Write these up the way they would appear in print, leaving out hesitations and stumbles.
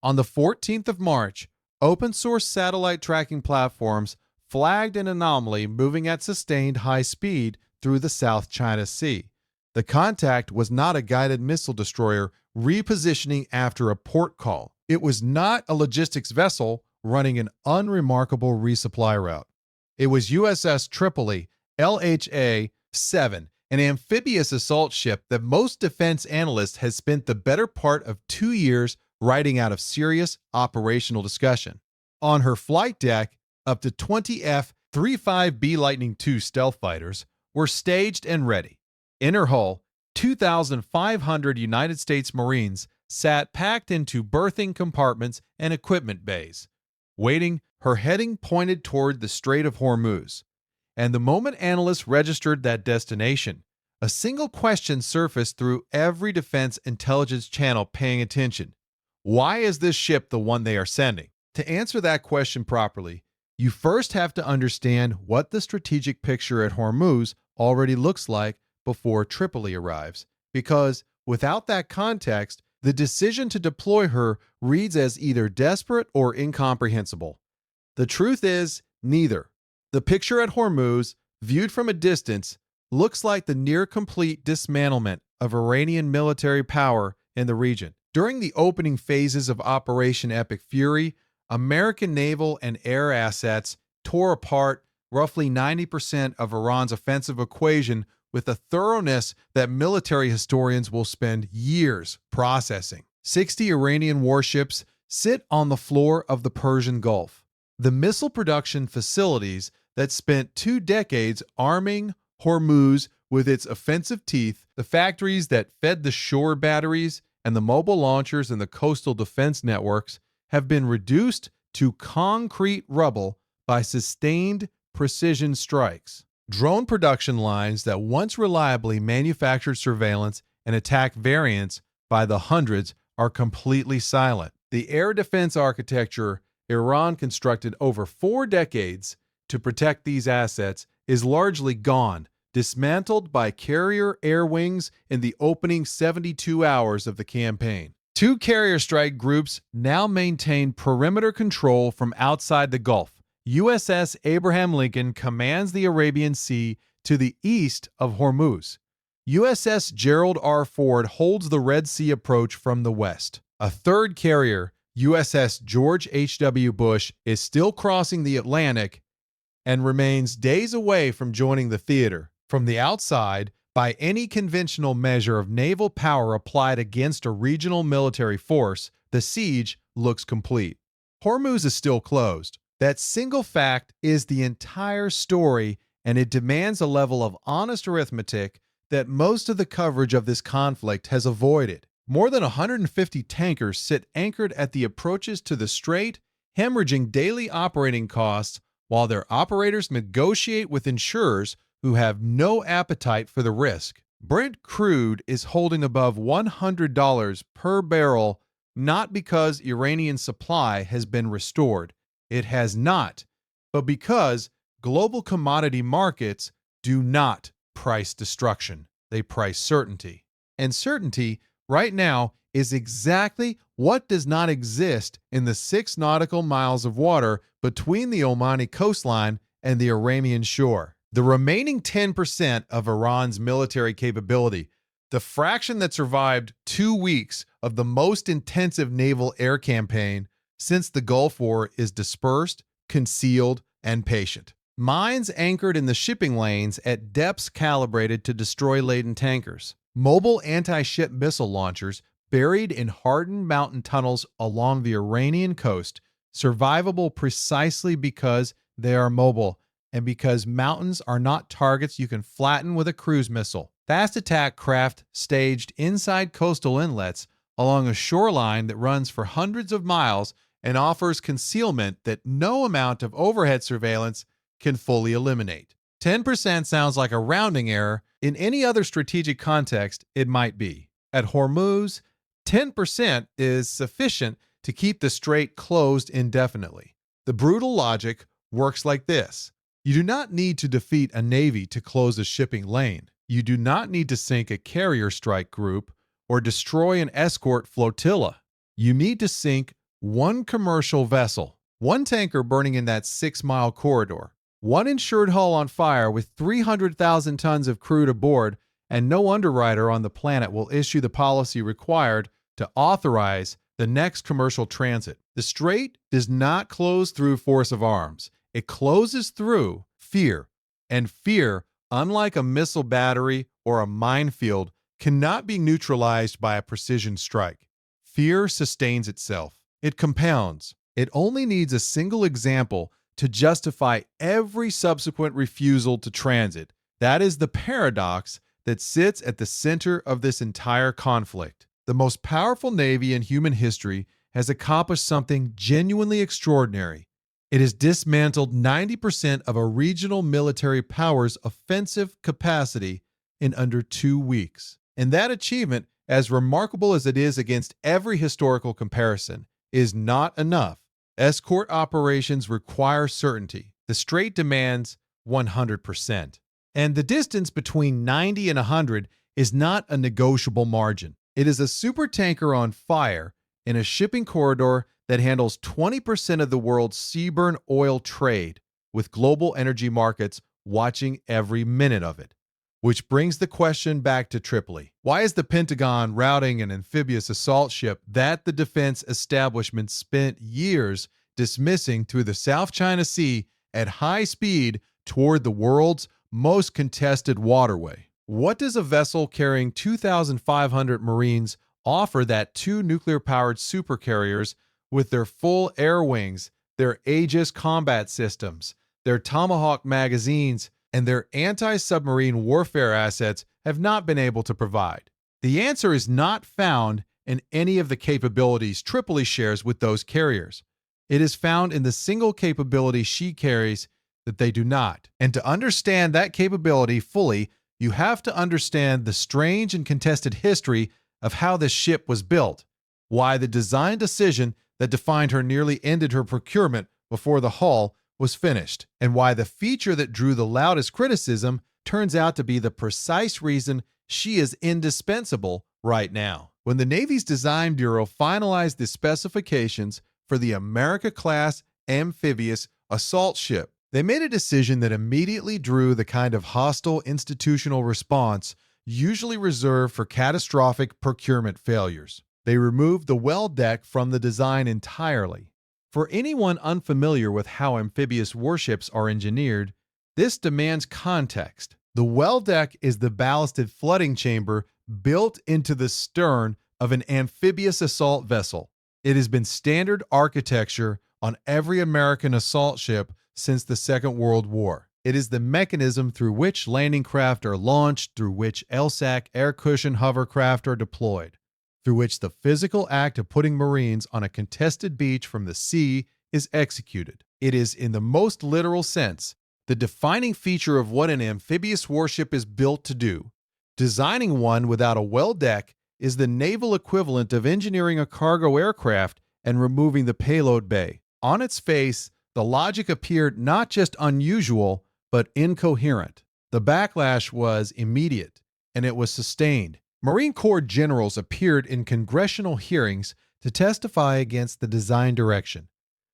On the 14th of March, open-source satellite tracking platforms flagged an anomaly moving at sustained high speed through the South China Sea. The contact was not a guided missile destroyer repositioning after a port call. It was not a logistics vessel running an unremarkable resupply route. It was USS Tripoli, LHA-7, an amphibious assault ship that most defense analysts had spent the better part of 2 years writing out of serious operational discussion. On her flight deck, up to 20 F-35B Lightning II stealth fighters were staged and ready. In her hull, 2,500 United States Marines sat packed into berthing compartments and equipment bays, waiting, her heading pointed toward the Strait of Hormuz. And the moment analysts registered that destination, a single question surfaced through every defense intelligence channel paying attention. Why is this ship the one they are sending? To answer that question properly, you first have to understand what the strategic picture at Hormuz already looks like before Tripoli arrives, because without that context, the decision to deploy her reads as either desperate or incomprehensible. The truth is, neither. The picture at Hormuz, viewed from a distance, looks like the near-complete dismantlement of Iranian military power in the region. During the opening phases of Operation Epic Fury, American naval and air assets tore apart roughly 90% of Iran's offensive equation with a thoroughness that military historians will spend years processing. 60 Iranian warships sit on the floor of the Persian Gulf. The missile production facilities that spent 2 decades arming Hormuz with its offensive teeth, the factories that fed the shore batteries and the mobile launchers and the coastal defense networks, have been reduced to concrete rubble by sustained precision strikes. Drone production lines that once reliably manufactured surveillance and attack variants by the hundreds are completely silent. The air defense architecture Iran constructed over 4 decades to protect these assets is largely gone, dismantled by carrier air wings in the opening 72 hours of the campaign. 2 carrier strike groups now maintain perimeter control from outside the Gulf. USS Abraham Lincoln commands the Arabian Sea to the east of Hormuz. USS Gerald R. Ford holds the Red Sea approach from the west. A third carrier, USS George H.W. Bush, is still crossing the Atlantic and remains days away from joining the theater. From the outside, by any conventional measure of naval power applied against a regional military force, the siege looks complete. Hormuz is still closed. That single fact is the entire story, and it demands a level of honest arithmetic that most of the coverage of this conflict has avoided. More than 150 tankers sit anchored at the approaches to the strait, hemorrhaging daily operating costs while their operators negotiate with insurers who have no appetite for the risk. Brent crude is holding above $100 per barrel, not because Iranian supply has been restored. It has not, but because global commodity markets do not price destruction. They price certainty. And certainty, right now, is exactly what does not exist in the 6 nautical miles of water between the Omani coastline and the Iranian shore. The remaining 10% of Iran's military capability, the fraction that survived 2 weeks of the most intensive naval air campaign since the Gulf War, is dispersed, concealed, and patient. Mines anchored in the shipping lanes at depths calibrated to destroy laden tankers. Mobile anti-ship missile launchers buried in hardened mountain tunnels along the Iranian coast, survivable precisely because they are mobile and because mountains are not targets you can flatten with a cruise missile. Fast attack craft staged inside coastal inlets along a shoreline that runs for hundreds of miles and offers concealment that no amount of overhead surveillance can fully eliminate. 10% sounds like a rounding error. In any other strategic context, it might be. At Hormuz, 10% is sufficient to keep the strait closed indefinitely. The brutal logic works like this. You do not need to defeat a navy to close a shipping lane. You do not need to sink a carrier strike group or destroy an escort flotilla. You need to sink one commercial vessel, one tanker burning in that 6-mile corridor, one insured hull on fire with 300,000 tons of crude aboard, and no underwriter on the planet will issue the policy required to authorize the next commercial transit. The strait does not close through force of arms. It closes through fear. And fear, unlike a missile battery or a minefield, cannot be neutralized by a precision strike. Fear sustains itself. It compounds. It only needs a single example to justify every subsequent refusal to transit. That is the paradox that sits at the center of this entire conflict. The most powerful navy in human history has accomplished something genuinely extraordinary. It has dismantled 90% of a regional military power's offensive capacity in under 2 weeks. And that achievement, as remarkable as it is against every historical comparison, is not enough. Escort operations require certainty. The strait demands 100%. And the distance between 90 and 100 is not a negotiable margin. It is a supertanker on fire in a shipping corridor that handles 20% of the world's seaborne oil trade, with global energy markets watching every minute of it. Which brings the question back to Tripoli. Why is the Pentagon routing an amphibious assault ship that the defense establishment spent years dismissing through the South China Sea at high speed toward the world's most contested waterway? What does a vessel carrying 2,500 Marines offer that 2 nuclear-powered supercarriers with their full air wings, their Aegis combat systems, their Tomahawk magazines, and their anti-submarine warfare assets have not been able to provide? The answer is not found in any of the capabilities Tripoli shares with those carriers. It is found in the single capability she carries that they do not. And to understand that capability fully, you have to understand the strange and contested history of how this ship was built, why the design decision that defined her nearly ended her procurement before the hull was finished, and why the feature that drew the loudest criticism turns out to be the precise reason she is indispensable right now. When the Navy's Design Bureau finalized the specifications for the America-class amphibious assault ship, they made a decision that immediately drew the kind of hostile institutional response usually reserved for catastrophic procurement failures. They removed the well deck from the design entirely. For anyone unfamiliar with how amphibious warships are engineered, this demands context. The well deck is the ballasted flooding chamber built into the stern of an amphibious assault vessel. It has been standard architecture on every American assault ship since the Second World War. It is the mechanism through which landing craft are launched, through which LSAC air cushion hovercraft are deployed, through which the physical act of putting Marines on a contested beach from the sea is executed. It is, in the most literal sense, the defining feature of what an amphibious warship is built to do. Designing one without a well deck is the naval equivalent of engineering a cargo aircraft and removing the payload bay. On its face, the logic appeared not just unusual, but incoherent. The backlash was immediate, and it was sustained. Marine Corps generals appeared in congressional hearings to testify against the design direction.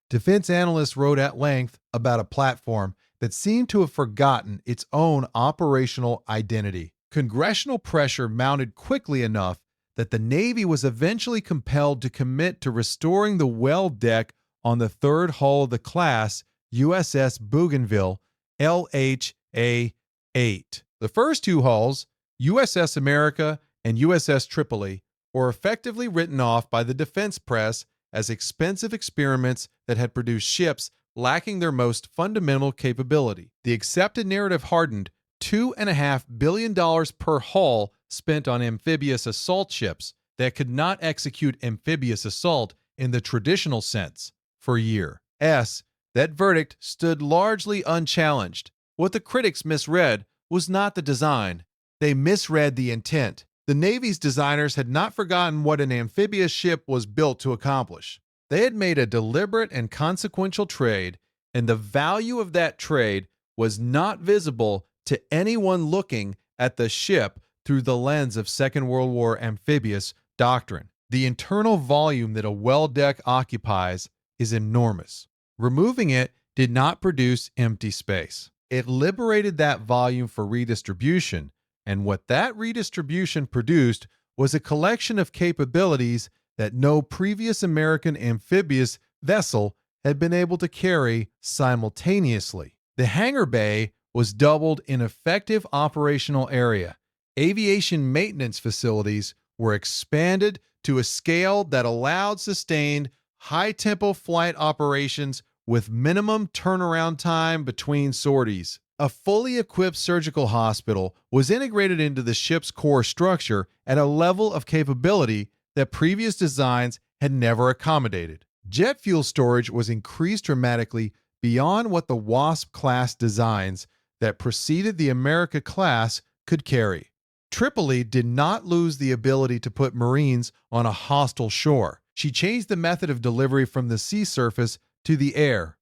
Defense analysts wrote at length about a platform that seemed to have forgotten its own operational identity. Congressional pressure mounted quickly enough that the Navy was eventually compelled to commit to restoring the well deck on the third hull of the class, USS Bougainville, LHA-8. The first 2 hulls, USS America and USS Tripoli, were effectively written off by the defense press as expensive experiments that had produced ships lacking their most fundamental capability. The accepted narrative hardened $2.5 billion per hull spent on amphibious assault ships that could not execute amphibious assault in the traditional sense for a year. That verdict stood largely unchallenged. What the critics misread was not the design. They misread the intent. The Navy's designers had not forgotten what an amphibious ship was built to accomplish. They had made a deliberate and consequential trade, and the value of that trade was not visible to anyone looking at the ship through the lens of Second World War amphibious doctrine. The internal volume that a well deck occupies is enormous. Removing it did not produce empty space. It liberated that volume for redistribution, and what that redistribution produced was a collection of capabilities that no previous American amphibious vessel had been able to carry simultaneously. The hangar bay was doubled in effective operational area. Aviation maintenance facilities were expanded to a scale that allowed sustained high-tempo flight operations with minimum turnaround time between sorties. A fully equipped surgical hospital was integrated into the ship's core structure at a level of capability that previous designs had never accommodated. Jet fuel storage was increased dramatically beyond what the Wasp-class designs that preceded the America class could carry. Tripoli did not lose the ability to put Marines on a hostile shore. She changed the method of delivery from the sea surface to the air,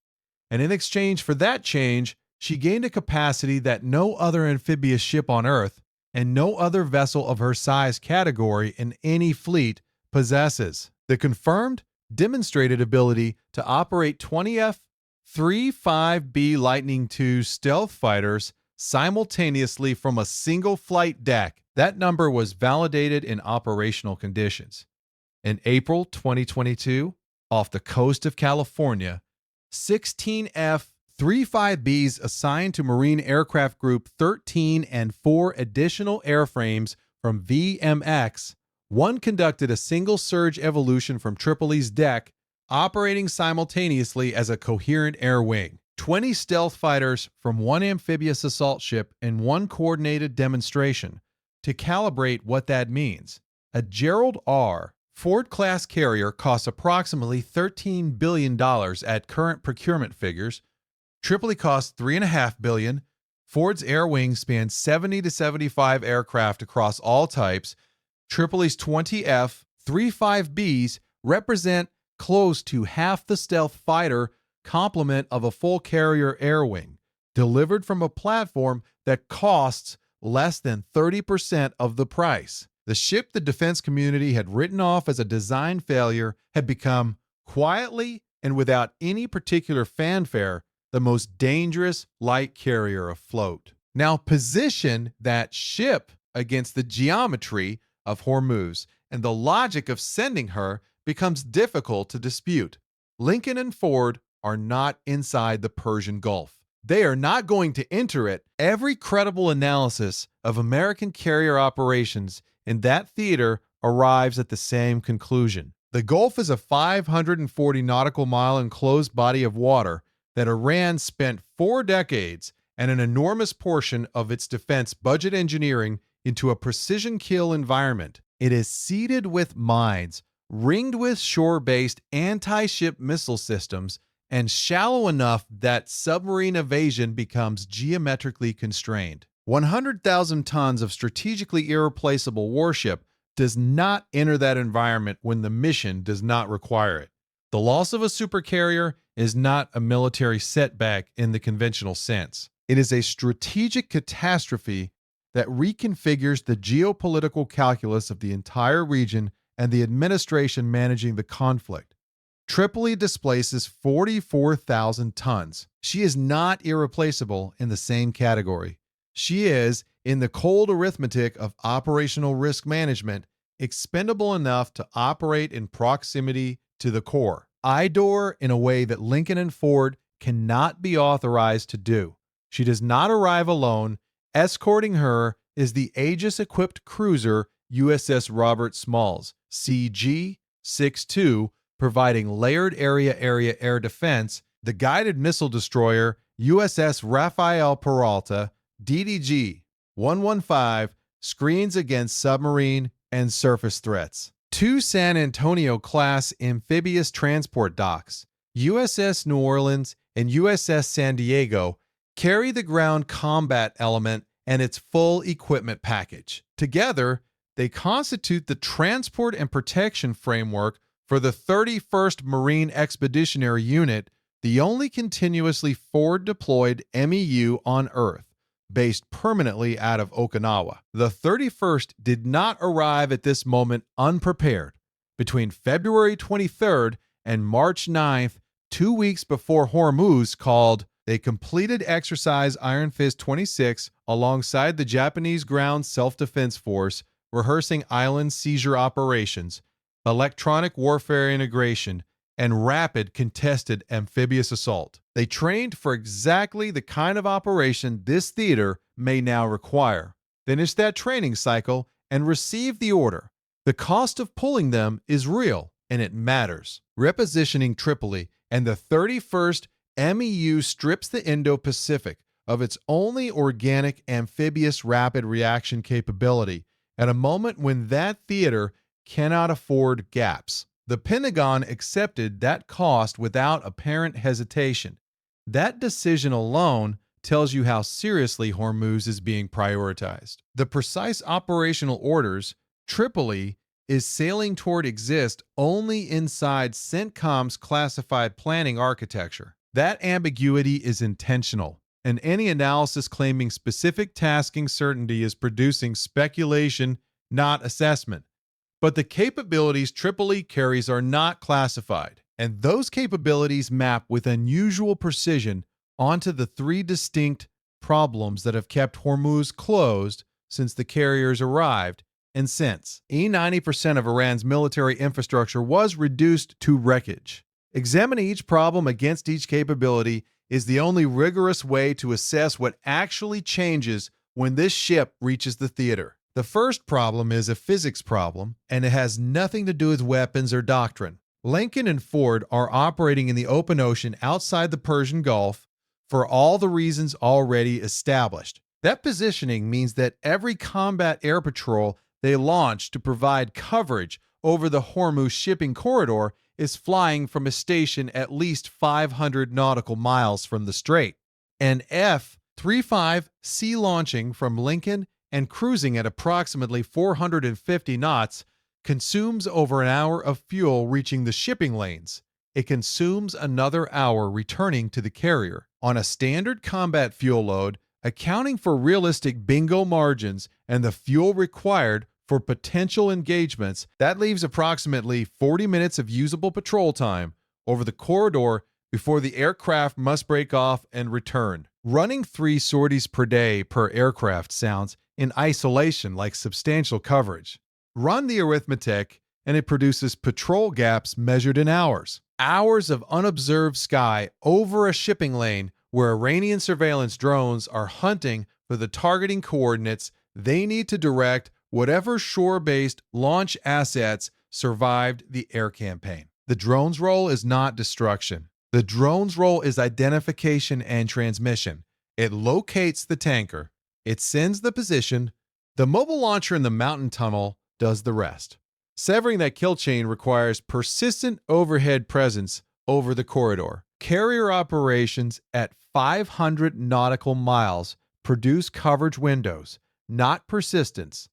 and in exchange for that change, she gained a capacity that no other amphibious ship on Earth and no other vessel of her size category in any fleet possesses. The confirmed, demonstrated ability to operate 20 F-35B Lightning II stealth fighters simultaneously from a single flight deck. That number was validated in operational conditions. In April 2022, off the coast of California, 16 F-35Bs assigned to Marine Aircraft Group 13 and 4 additional airframes from VMX, one conducted a single surge evolution from Tripoli's deck, operating simultaneously as a coherent air wing. 20 stealth fighters from one amphibious assault ship in one coordinated demonstration. To calibrate what that means, a Gerald R. Ford-class carrier costs approximately $13 billion at current procurement figures. Tripoli costs $3.5 billion. Ford's air wing spans 70 to 75 aircraft across all types. Tripoli's 20 F-35Bs represent close to half the stealth fighter complement of a full carrier air wing, delivered from a platform that costs less than 30% of the price. The ship the defense community had written off as a design failure had become, quietly and without any particular fanfare, the most dangerous light carrier afloat. Now position that ship against the geometry of Hormuz, and the logic of sending her becomes difficult to dispute. Lincoln and Ford are not inside the Persian Gulf. They are not going to enter it. Every credible analysis of American carrier operations in that theater arrives at the same conclusion. The Gulf is a 540 nautical mile enclosed body of water that Iran spent 4 decades and an enormous portion of its defense budget engineering into a precision kill environment. It is seeded with mines, ringed with shore-based anti-ship missile systems, and shallow enough that submarine evasion becomes geometrically constrained. 100,000 tons of strategically irreplaceable warship does not enter that environment when the mission does not require it. The loss of a supercarrier is not a military setback in the conventional sense. It is a strategic catastrophe that reconfigures the geopolitical calculus of the entire region and the administration managing the conflict. Tripoli displaces 44,000 tons. She is not irreplaceable in the same category. She is, in the cold arithmetic of operational risk management, expendable enough to operate in proximity to the core. IDOR in a way that Lincoln and Ford cannot be authorized to do. She does not arrive alone. Escorting her is the Aegis-equipped cruiser USS Robert Smalls, CG-62, providing layered area air defense, the guided missile destroyer USS Rafael Peralta, DDG-115, screens against submarine and surface threats. 2 San Antonio-class amphibious transport docks, USS New Orleans and USS San Diego, carry the ground combat element and its full equipment package. Together, they constitute the transport and protection framework for the 31st Marine Expeditionary Unit, the only continuously forward-deployed MEU on Earth, based permanently out of Okinawa. The 31st did not arrive at this moment unprepared. Between February 23rd and March 9th, 2 weeks before Hormuz called, they completed exercise Iron Fist 26 alongside the Japanese Ground Self-Defense Force, rehearsing island seizure operations, electronic warfare integration, and rapid contested amphibious assault. They trained for exactly the kind of operation this theater may now require, finished that training cycle, and received the order. The cost of pulling them is real, and it matters. Repositioning Tripoli and the 31st MEU strips the Indo-Pacific of its only organic amphibious rapid reaction capability at a moment when that theater cannot afford gaps. The Pentagon accepted that cost without apparent hesitation. That decision alone tells you how seriously Hormuz is being prioritized. The precise operational orders, Tripoli is sailing toward, exist only inside CENTCOM's classified planning architecture. That ambiguity is intentional, and any analysis claiming specific tasking certainty is producing speculation, not assessment. But the capabilities Tripoli carries are not classified, and those capabilities map with unusual precision onto the three distinct problems that have kept Hormuz closed since the carriers arrived, and since 90% of Iran's military infrastructure was reduced to wreckage. Examining each problem against each capability is the only rigorous way to assess what actually changes when this ship reaches the theater. The first problem is a physics problem, and it has nothing to do with weapons or doctrine. Lincoln and Ford are operating in the open ocean outside the Persian Gulf for all the reasons already established. That positioning means that every combat air patrol they launch to provide coverage over the Hormuz shipping corridor is flying from a station at least 500 nautical miles from the strait. An F-35C launching from Lincoln and cruising at approximately 450 knots consumes over an hour of fuel reaching the shipping lanes. It consumes another hour returning to the carrier. On a standard combat fuel load, accounting for realistic bingo margins and the fuel required for potential engagements, that leaves approximately 40 minutes of usable patrol time over the corridor before the aircraft must break off and return. Running 3 sorties per day per aircraft sounds in isolation like substantial coverage. Run the arithmetic and it produces patrol gaps measured in hours. Hours of unobserved sky over a shipping lane where Iranian surveillance drones are hunting for the targeting coordinates they need to direct whatever shore-based launch assets survived the air campaign. The drone's role is not destruction. The drone's role is identification and transmission. It locates the tanker. It sends the position. The mobile launcher in the mountain tunnel does the rest. Severing that kill chain requires persistent overhead presence over the corridor. Carrier operations at 500 nautical miles produce coverage windows, not persistence.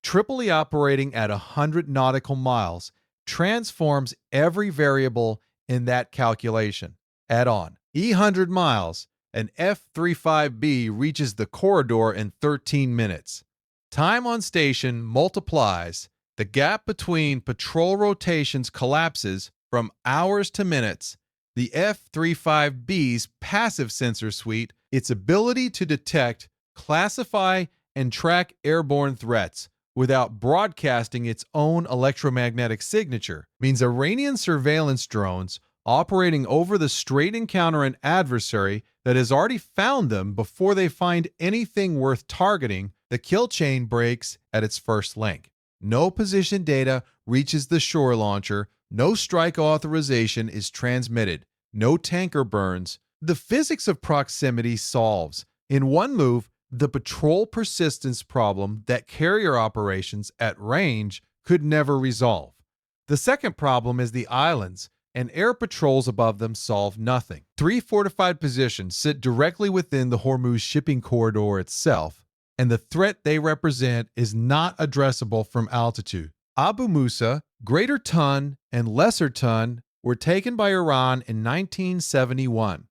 Tripoli operating at 100 nautical miles transforms every variable in that calculation. Add on E100 miles, an F-35B reaches the corridor in 13 minutes. Time on station multiplies. The gap between patrol rotations collapses from hours to minutes. The F-35B's passive sensor suite, its ability to detect, classify, and track airborne threats without broadcasting its own electromagnetic signature, means Iranian surveillance drones operating over the strait encounter an adversary that has already found them before they find anything worth targeting. The kill chain breaks at its first link. No position data reaches the shore launcher. No strike authorization is transmitted. No tanker burns. The physics of proximity solves, in one move, the patrol persistence problem that carrier operations at range could never resolve. The second problem is the islands, and air patrols above them solve nothing. 3 fortified positions sit directly within the Hormuz shipping corridor itself, and the threat they represent is not addressable from altitude. Abu Musa, Greater Tun, and Lesser Tun were taken by Iran in 1971,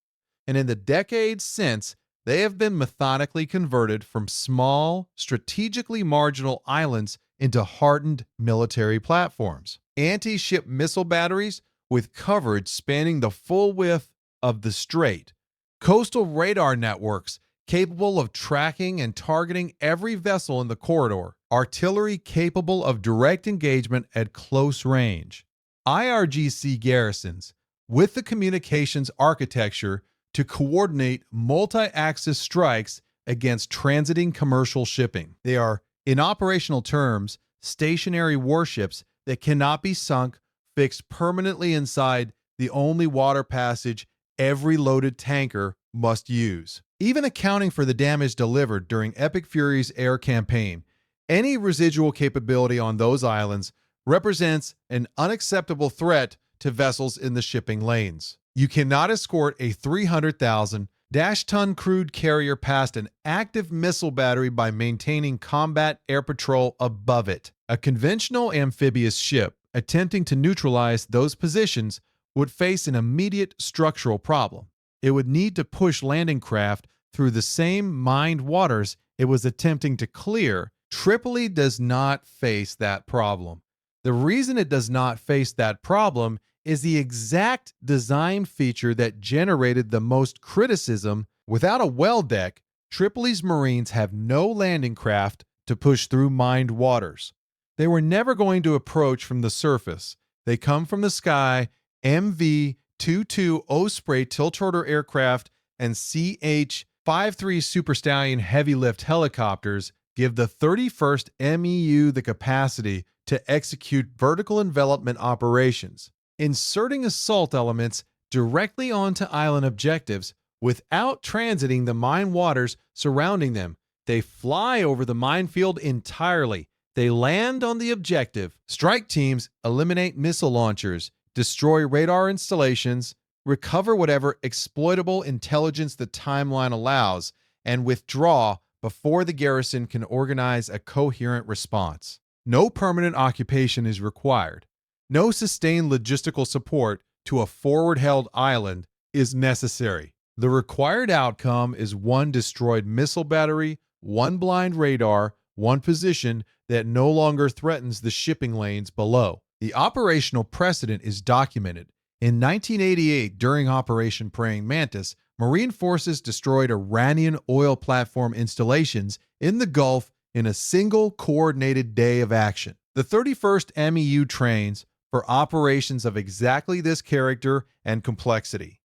and in the decades since, they have been methodically converted from small, strategically marginal islands into hardened military platforms. anti-ship missile batteries with coverage spanning the full width of the strait, coastal radar networks capable of tracking and targeting every vessel in the corridor, artillery capable of direct engagement at close range, IRGC garrisons with the communications architecture to coordinate multi-axis strikes against transiting commercial shipping. They are, in operational terms, stationary warships that cannot be sunk, fixed permanently inside the only water passage every loaded tanker must use. Even accounting for the damage delivered during Epic Fury's air campaign, any residual capability on those islands represents an unacceptable threat to vessels in the shipping lanes. You cannot escort a 300,000-ton crude carrier past an active missile battery by maintaining combat air patrol above it. A conventional amphibious ship attempting to neutralize those positions would face an immediate structural problem. It would need to push landing craft through the same mined waters it was attempting to clear. Tripoli does not face that problem. The reason it does not face that problem is the exact design feature that generated the most criticism. Without a well deck, Tripoli's Marines have no landing craft to push through mined waters. They were never going to approach from the surface. They come from the sky. MV-22 Osprey tilt-rotor aircraft and CH-53 Super Stallion heavy lift helicopters give the 31st MEU the capacity to execute vertical envelopment operations, inserting assault elements directly onto island objectives without transiting the mine waters surrounding them. They fly over the minefield entirely. They land on the objective. Strike teams eliminate missile launchers, destroy radar installations, recover whatever exploitable intelligence the timeline allows, and withdraw before the garrison can organize a coherent response. No permanent occupation is required. No sustained logistical support to a forward-held island is necessary. The required outcome is one destroyed missile battery, one blind radar, one position that no longer threatens the shipping lanes below. The operational precedent is documented. In 1988, during Operation Praying Mantis, Marine forces destroyed Iranian oil platform installations in the Gulf in a single coordinated day of action. The 31st MEU trains for operations of exactly this character and complexity.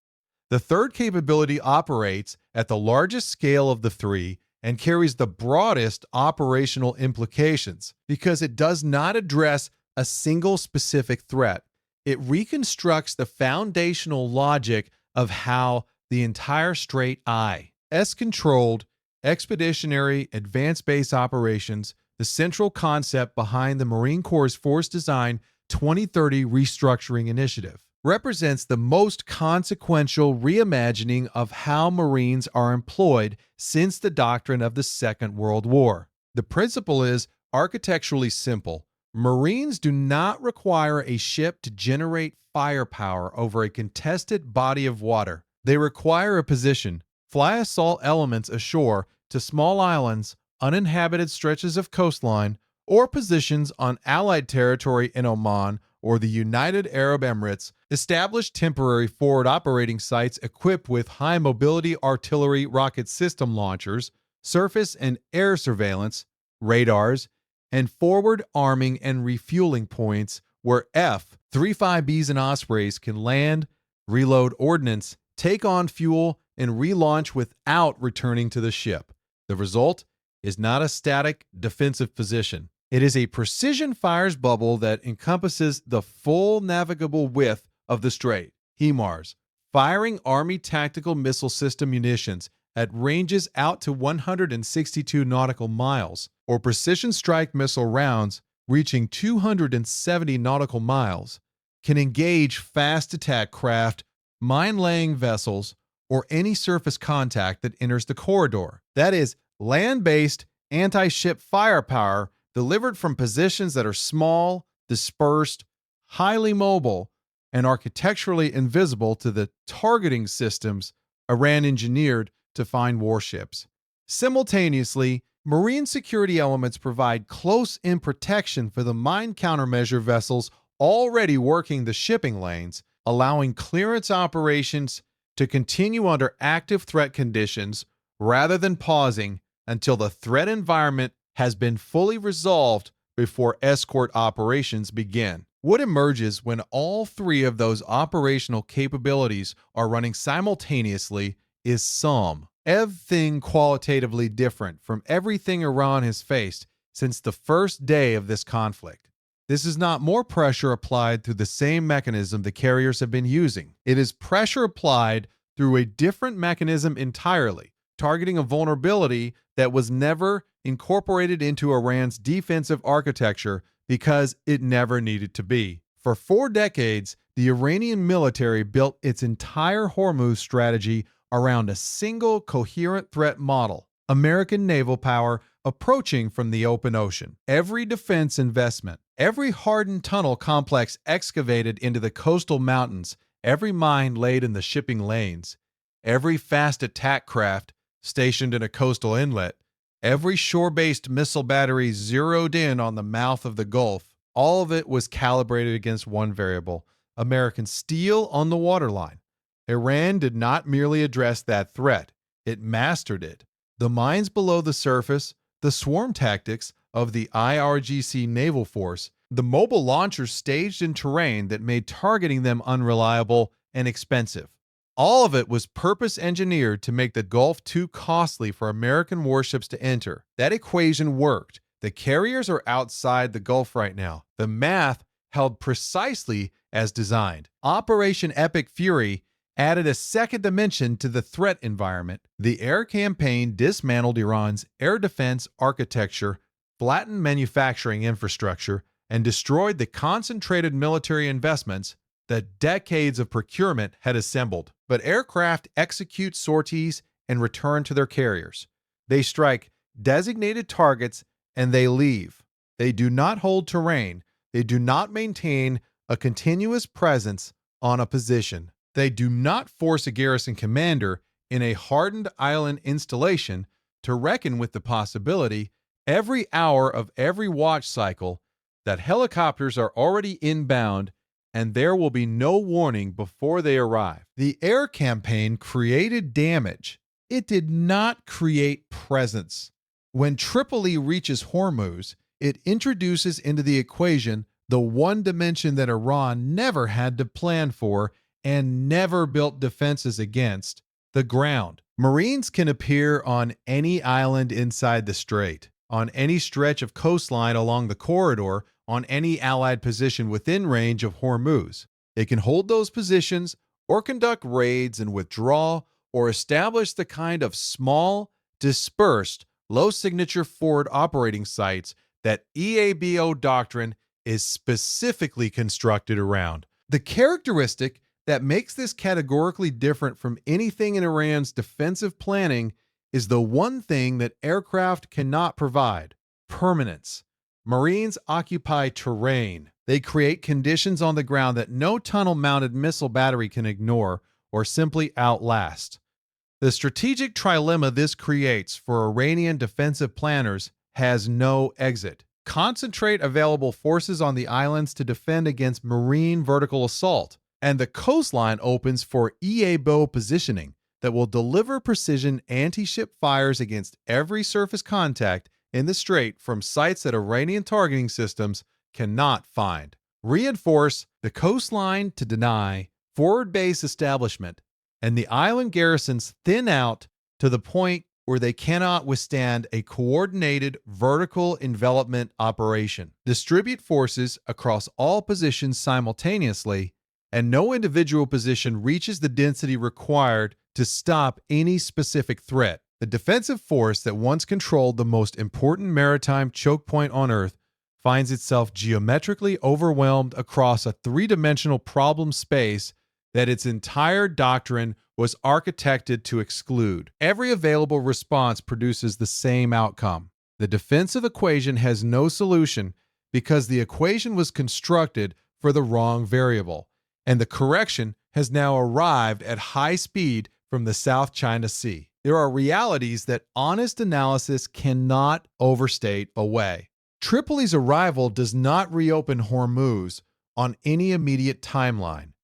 The third capability operates at the largest scale of the three and carries the broadest operational implications because it does not address a single specific threat. It reconstructs the foundational logic of how the entire Strait S-controlled expeditionary advanced base operations, the central concept behind the Marine Corps' Force Design 2030 restructuring initiative, represents the most consequential reimagining of how Marines are employed since the doctrine of the Second World War. The principle is architecturally simple. Marines do not require a ship to generate firepower over a contested body of water. They require a position, fly assault elements ashore to small islands, uninhabited stretches of coastline, or positions on Allied territory in Oman or the United Arab Emirates, establish temporary forward operating sites equipped with high-mobility artillery rocket system launchers, surface and air surveillance, radars, and forward arming and refueling points where F-35Bs and Ospreys can land, reload ordnance, take on fuel, and relaunch without returning to the ship. The result is not a static defensive position. It is a precision fires bubble that encompasses the full navigable width of the strait. HIMARS, firing Army Tactical Missile System munitions at ranges out to 162 nautical miles, or precision strike missile rounds reaching 270 nautical miles, can engage fast attack craft, mine-laying vessels, or any surface contact that enters the corridor. That is, land-based anti-ship firepower delivered from positions that are small, dispersed, highly mobile, and architecturally invisible to the targeting systems Iran engineered to find warships. Simultaneously, Marine security elements provide close-in protection for the mine countermeasure vessels already working the shipping lanes, allowing clearance operations to continue under active threat conditions rather than pausing until the threat environment has been fully resolved before escort operations begin. What emerges when all three of those operational capabilities are running simultaneously is everything qualitatively different from everything Iran has faced since the first day of this conflict. This is not more pressure applied through the same mechanism the carriers have been using. It is pressure applied through a different mechanism entirely, targeting a vulnerability that was never incorporated into Iran's defensive architecture because it never needed to be. For 4 decades, the Iranian military built its entire Hormuz strategy around a single coherent threat model: American naval power approaching from the open ocean. Every defense investment, every hardened tunnel complex excavated into the coastal mountains, every mine laid in the shipping lanes, every fast attack craft stationed in a coastal inlet, every shore-based missile battery zeroed in on the mouth of the Gulf, all of it was calibrated against one variable: American steel on the waterline. Iran did not merely address that threat, it mastered it. The mines below the surface, the swarm tactics of the IRGC naval force, the mobile launchers staged in terrain that made targeting them unreliable and expensive. All of it was purpose-engineered to make the Gulf too costly for American warships to enter. That equation worked. The carriers are outside the Gulf right now. The math held precisely as designed. Operation Epic Fury added a second dimension to the threat environment. The air campaign dismantled Iran's air defense architecture, flattened manufacturing infrastructure, and destroyed the concentrated military investments that decades of procurement had assembled. But aircraft execute sorties and return to their carriers. They strike designated targets and they leave. They do not hold terrain. They do not maintain a continuous presence on a position. They do not force a garrison commander in a hardened island installation to reckon with the possibility every hour of every watch cycle that helicopters are already inbound and there will be no warning before they arrive. The air campaign created damage. It did not create presence. When Tripoli reaches Hormuz, it introduces into the equation the one dimension that Iran never had to plan for and never built defenses against: the ground. Marines can appear on any island inside the strait, on any stretch of coastline along the corridor, on any Allied position within range of Hormuz. They can hold those positions or conduct raids and withdraw or establish the kind of small, dispersed, low-signature forward operating sites that EABO doctrine is specifically constructed around. The characteristic that makes this categorically different from anything in Iran's defensive planning is the one thing that aircraft cannot provide: permanence. Marines occupy terrain. They create conditions on the ground that no tunnel-mounted missile battery can ignore or simply outlast. The strategic trilemma this creates for Iranian defensive planners has no exit. Concentrate available forces on the islands to defend against marine vertical assault, and the coastline opens for EABO positioning that will deliver precision anti-ship fires against every surface contact in the strait from sites that Iranian targeting systems cannot find. Reinforce the coastline to deny forward base establishment, and the island garrisons thin out to the point where they cannot withstand a coordinated vertical envelopment operation. Distribute forces across all positions simultaneously, and no individual position reaches the density required to stop any specific threat. The defensive force that once controlled the most important maritime choke point on Earth finds itself geometrically overwhelmed across a three-dimensional problem space that its entire doctrine was architected to exclude. Every available response produces the same outcome. The defensive equation has no solution because the equation was constructed for the wrong variable, and the correction has now arrived at high speed from the South China Sea. There are realities that honest analysis cannot overstate away. Tripoli's arrival does not reopen Hormuz on any immediate timeline.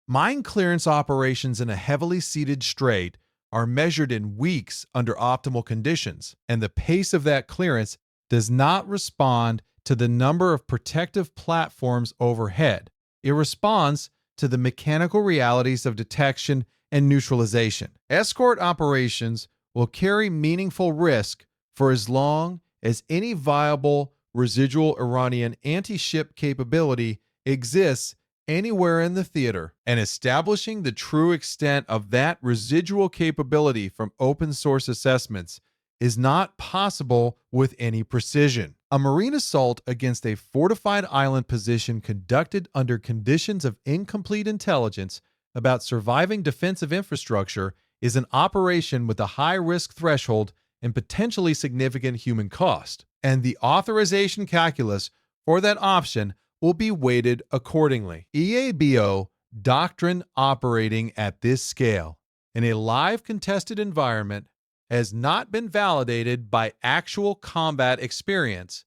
Mine clearance operations in a heavily seeded strait are measured in weeks under optimal conditions, and the pace of that clearance does not respond to the number of protective platforms overhead. It responds to the mechanical realities of detection and neutralization. Escort operations will carry meaningful risk for as long as any viable residual Iranian anti-ship capability exists anywhere in the theater, and establishing the true extent of that residual capability from open source assessments is not possible with any precision. A marine assault against a fortified island position conducted under conditions of incomplete intelligence about surviving defensive infrastructure is an operation with a high risk threshold and potentially significant human cost, and the authorization calculus for that option will be weighted accordingly. EABO doctrine operating at this scale in a live contested environment has not been validated by actual combat experience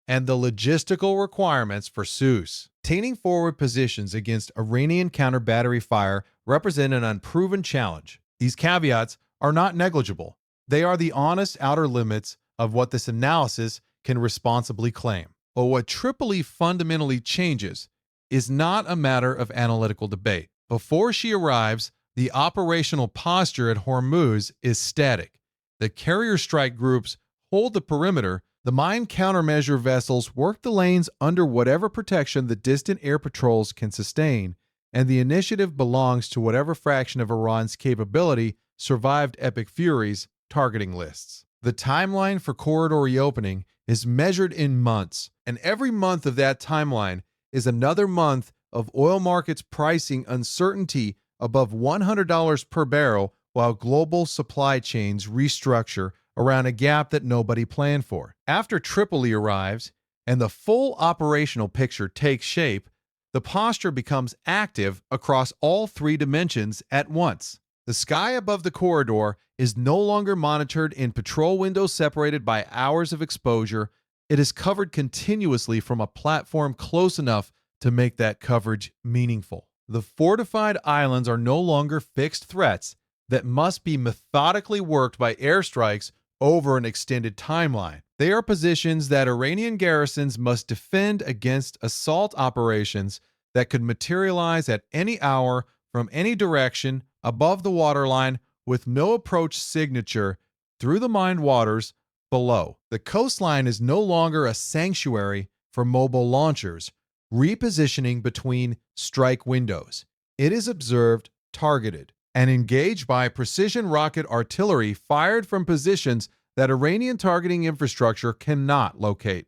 and the logistical requirements for SUS. Maintaining forward positions against Iranian counter-battery fire represent an unproven challenge. These caveats are not negligible. They are the honest outer limits of what this analysis can responsibly claim. But what Tripoli fundamentally changes is not a matter of analytical debate. Before she arrives, the operational posture at Hormuz is static. The carrier strike groups hold the perimeter, the mine countermeasure vessels work the lanes under whatever protection the distant air patrols can sustain, and the initiative belongs to whatever fraction of Iran's capability survived Epic Fury's targeting lists. The timeline for corridor reopening is measured in months, and every month of that timeline is another month of oil markets pricing uncertainty above $100 per barrel while global supply chains restructure around a gap that nobody planned for. After Tripoli arrives and the full operational picture takes shape, the posture becomes active across all three dimensions at once. The sky above the corridor is no longer monitored in patrol windows separated by hours of exposure. It is covered continuously from a platform close enough to make that coverage meaningful. The fortified islands are no longer fixed threats that must be methodically worked by airstrikes over an extended timeline. They are positions that Iranian garrisons must defend against assault operations that could materialize at any hour from any direction above the waterline with no approach signature through the mined waters below. The coastline is no longer a sanctuary for mobile launchers, repositioning between strike windows. It is observed, targeted, and engaged by precision rocket artillery fired from positions that Iranian targeting infrastructure cannot locate.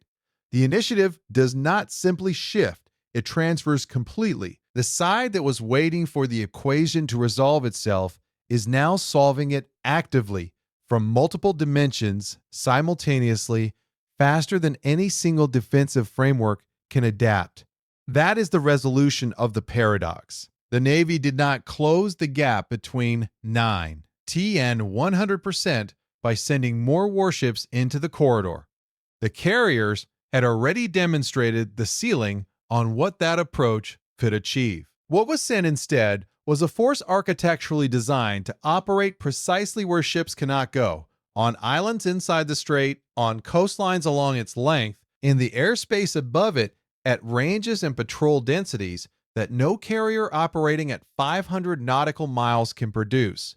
The initiative does not simply shift, it transfers completely. The side that was waiting for the equation to resolve itself is now solving it actively from multiple dimensions simultaneously, faster than any single defensive framework can adapt. That is the resolution of the paradox. The Navy did not close the gap between 9, TN 100% by sending more warships into the corridor. The carriers had already demonstrated the ceiling on what that approach could achieve. What was sent instead was a force architecturally designed to operate precisely where ships cannot go, on islands inside the strait, on coastlines along its length, in the airspace above it, at ranges and patrol densities that no carrier operating at 500 nautical miles can produce.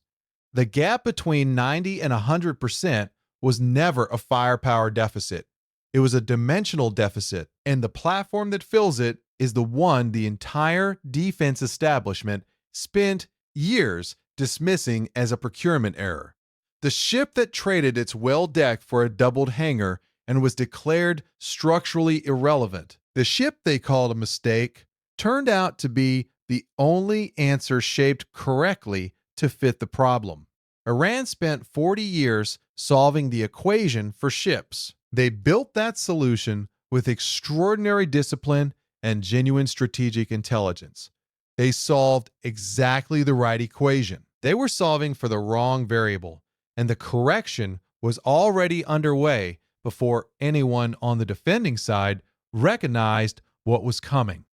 The gap between 90 and 100% was never a firepower deficit. It was a dimensional deficit, and the platform that fills it is the one the entire defense establishment spent years dismissing as a procurement error. The ship that traded its well deck for a doubled hangar and was declared structurally irrelevant. The ship they called a mistake turned out to be the only answer shaped correctly to fit the problem. Iran spent 40 years solving the equation for ships. They built that solution with extraordinary discipline and genuine strategic intelligence. They solved exactly the right equation. They were solving for the wrong variable, and the correction was already underway before anyone on the defending side recognized what was coming.